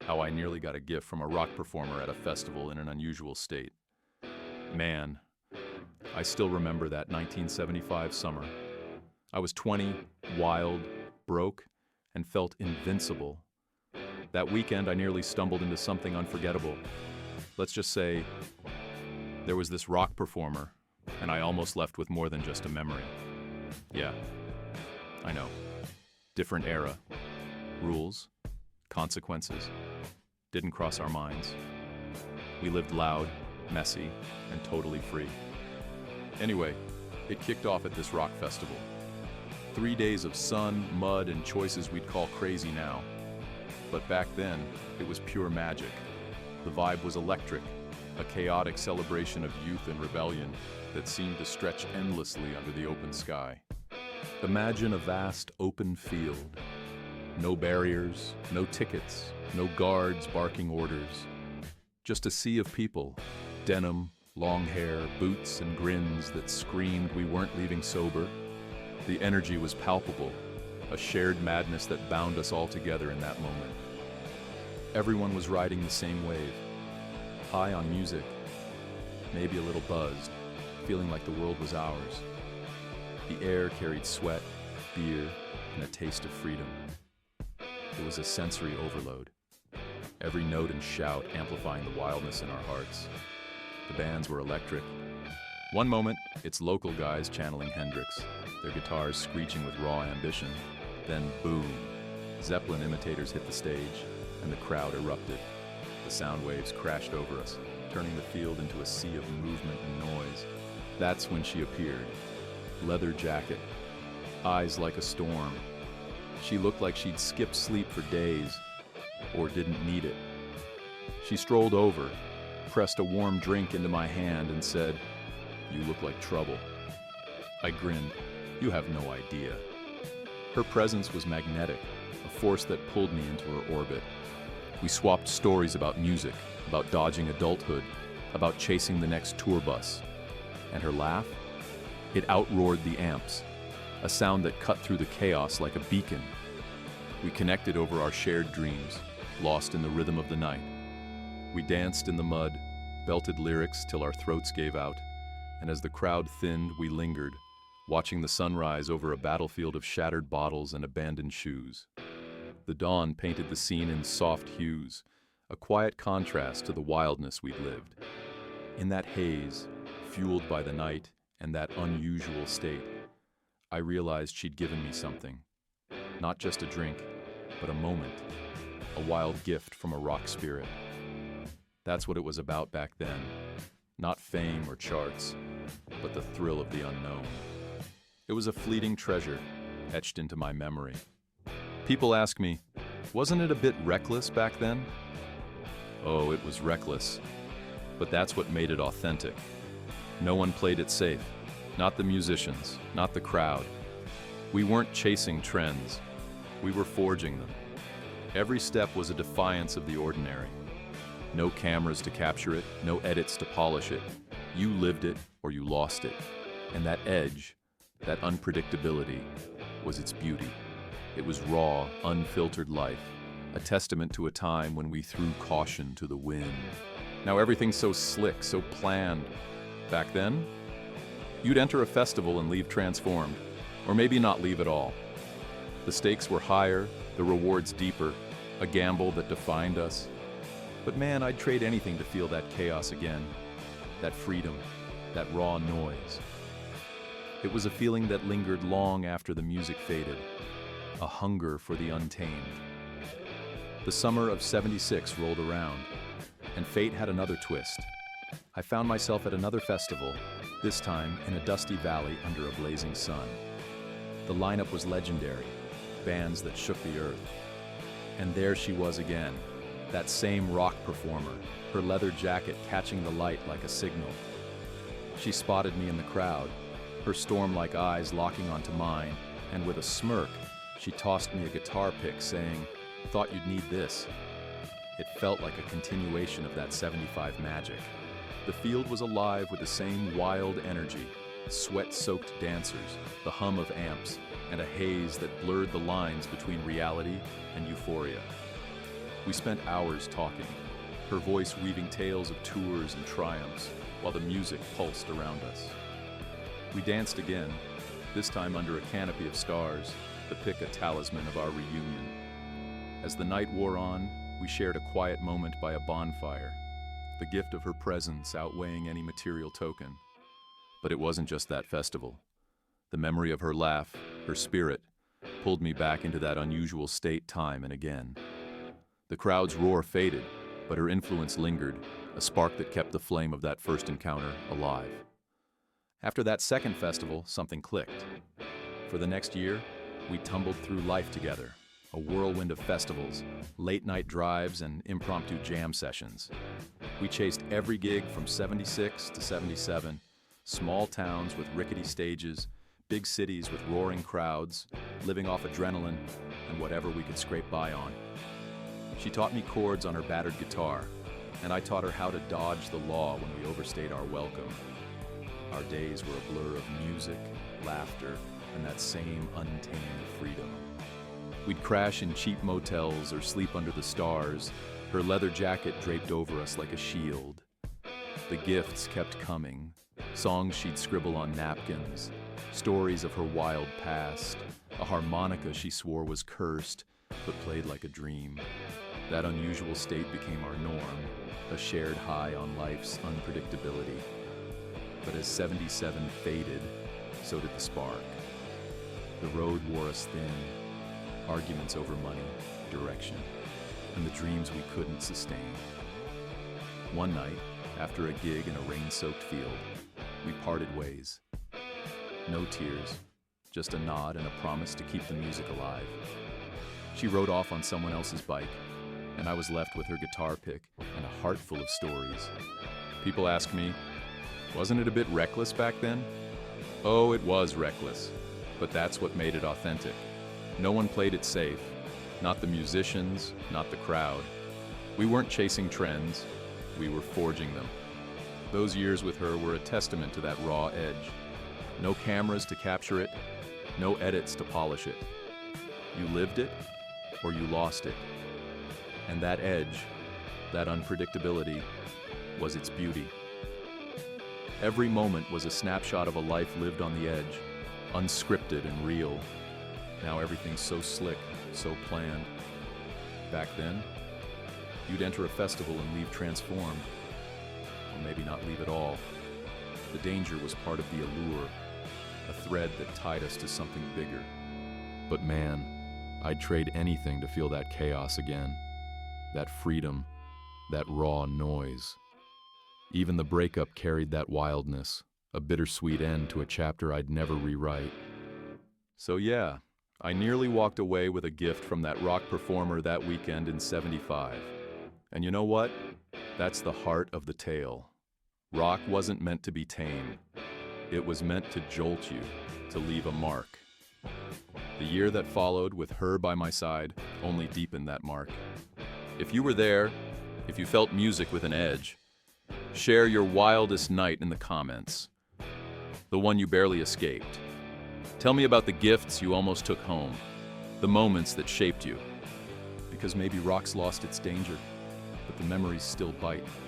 how I nearly got a gift from a rock performer at a festival in an unusual state. Man, I still remember that 1975 summer. I was 20, wild, broke, and felt invincible. That weekend, I nearly stumbled into something unforgettable. Let's just say there was this rock performer, and I almost left with more than just a memory. Yeah, I know. Different era. Rules, consequences, didn't cross our minds. We lived loud, messy, and totally free. Anyway, it kicked off at this rock festival. 3 days of sun, mud, and choices we'd call crazy now. But back then, it was pure magic. The vibe was electric, a chaotic celebration of youth and rebellion that seemed to stretch endlessly under the open sky. Imagine a vast open field. No barriers, no tickets, no guards barking orders. Just a sea of people, denim, long hair, boots, and grins that screamed we weren't leaving sober. The energy was palpable, a shared madness that bound us all together in that moment. Everyone was riding the same wave, high on music, maybe a little buzzed, feeling like the world was ours. The air carried sweat, beer, and a taste of freedom. It was a sensory overload, every note and shout amplifying the wildness in our hearts. The bands were electric. One moment, it's local guys channeling Hendrix, their guitars screeching with raw ambition. Then boom, Zeppelin imitators hit the stage, and the crowd erupted. The sound waves crashed over us, turning the field into a sea of movement and noise. That's when she appeared. Leather jacket, eyes like a storm. She looked like she'd skipped sleep for days, or didn't need it. She strolled over, pressed a warm drink into my hand, and said, "You look like trouble." I grinned. You have no idea. Her presence was magnetic, a force that pulled me into her orbit. We swapped stories about music, about dodging adulthood, about chasing the next tour bus. And her laugh? It outroared the amps, a sound that cut through the chaos like a beacon. We connected over our shared dreams, lost in the rhythm of the night. We danced in the mud, belted lyrics till our throats gave out, and as the crowd thinned, we lingered, watching the sunrise over a battlefield of shattered bottles and abandoned shoes. The dawn painted the scene in soft hues, a quiet contrast to the wildness we'd lived. In that haze, fueled by the night and that unusual state, I realized she'd given me something. Not just a drink, but a moment, a wild gift from a rock spirit. That's what it was about back then. Not fame or charts, but the thrill of the unknown. It was a fleeting treasure, etched into my memory. People ask me, wasn't it a bit reckless back then? Oh, it was reckless. But that's what made it authentic. No one played it safe. Not the musicians, not the crowd. We weren't chasing trends. We were forging them. Every step was a defiance of the ordinary. No cameras to capture it, no edits to polish it. You lived it or you lost it. And that edge, that unpredictability, was its beauty. It was raw, unfiltered life, a testament to a time when we threw caution to the wind. Now everything's so slick, so planned. Back then, you'd enter a festival and leave transformed, or maybe not leave at all. The stakes were higher, the rewards deeper, a gamble that defined us. But man, I'd trade anything to feel that chaos again, that freedom, that raw noise. It was a feeling that lingered long after the music faded, a hunger for the untamed. The summer of '76 rolled around, and fate had another twist. I found myself at another festival, this time in a dusty valley under a blazing sun. The lineup was legendary, bands that shook the earth. And there she was again, that same rock performer, her leather jacket catching the light like a signal. She spotted me in the crowd, her storm-like eyes locking onto mine, and with a smirk, she tossed me a guitar pick saying, "Thought you'd need this." It felt like a continuation of that '75 magic. The field was alive with the same wild energy, sweat-soaked dancers, the hum of amps, and a haze that blurred the lines between reality and euphoria. We spent hours talking, her voice weaving tales of tours and triumphs, while the music pulsed around us. We danced again, this time under a canopy of stars, the pick a talisman of our reunion. As the night wore on, we shared a quiet moment by a bonfire, the gift of her presence outweighing any material token. But it wasn't just that festival. The memory of her laugh, her spirit, pulled me back into that unusual state time and again. The crowd's roar faded, but her influence lingered, a spark that kept the flame of that first encounter alive. After that second festival, something clicked. For the next year, we tumbled through life together, a whirlwind of festivals, late-night drives, and impromptu jam sessions. We chased every gig from 76 to 77, small towns with rickety stages, big cities with roaring crowds, living off adrenaline and whatever we could scrape by on. She taught me chords on her battered guitar, and I taught her how to dodge the law when we overstayed our welcome. Our days were a blur of music, laughter, and that same untamed freedom. We'd crash in cheap motels or sleep under the stars, her leather jacket draped over us like a shield. The gifts kept coming, songs she'd scribble on napkins, stories of her wild past, a harmonica she swore was cursed, but played like a dream. That unusual state became our norm, a shared high on life's unpredictability. But as 77 faded, so did the spark. The road wore us thin, arguments over money, direction, and the dreams we couldn't sustain. One night, after a gig in a rain-soaked field, we parted ways. No tears, just a nod and a promise to keep the music alive. She rode off on someone else's bike, and I was left with her guitar pick and a heart full of stories. People ask me, wasn't it a bit reckless back then? Oh, it was reckless, but that's what made it authentic. No one played it safe, not the musicians, not the crowd. We weren't chasing trends, we were forging them. Those years with her were a testament to that raw edge. No cameras to capture it, no edits to polish it. You lived it, or you lost it. And that edge, that unpredictability, was its beauty. Every moment was a snapshot of a life lived on the edge, unscripted and real. Now everything's so slick, so planned. Back then, you'd enter a festival and leave transformed. Or maybe not leave at all. The danger was part of the allure, a thread that tied us to something bigger. But man, I'd trade anything to feel that chaos again. That freedom, that raw noise. Even the breakup carried that wildness, a bittersweet end to a chapter I'd never rewrite. So yeah, I nearly walked away with a gift from that rock performer that weekend in '75. And you know what? That's the heart of the tale. Rock wasn't meant to be tame. It was meant to jolt you, to leave a mark. The year that followed, with her by my side, only deepened that mark. If you were there, if you felt music with an edge, share your wildest night in the comments. The one you barely escaped. Tell me about the gifts you almost took home, the moments that shaped you. Because maybe rock's lost its danger, but the memories still bite.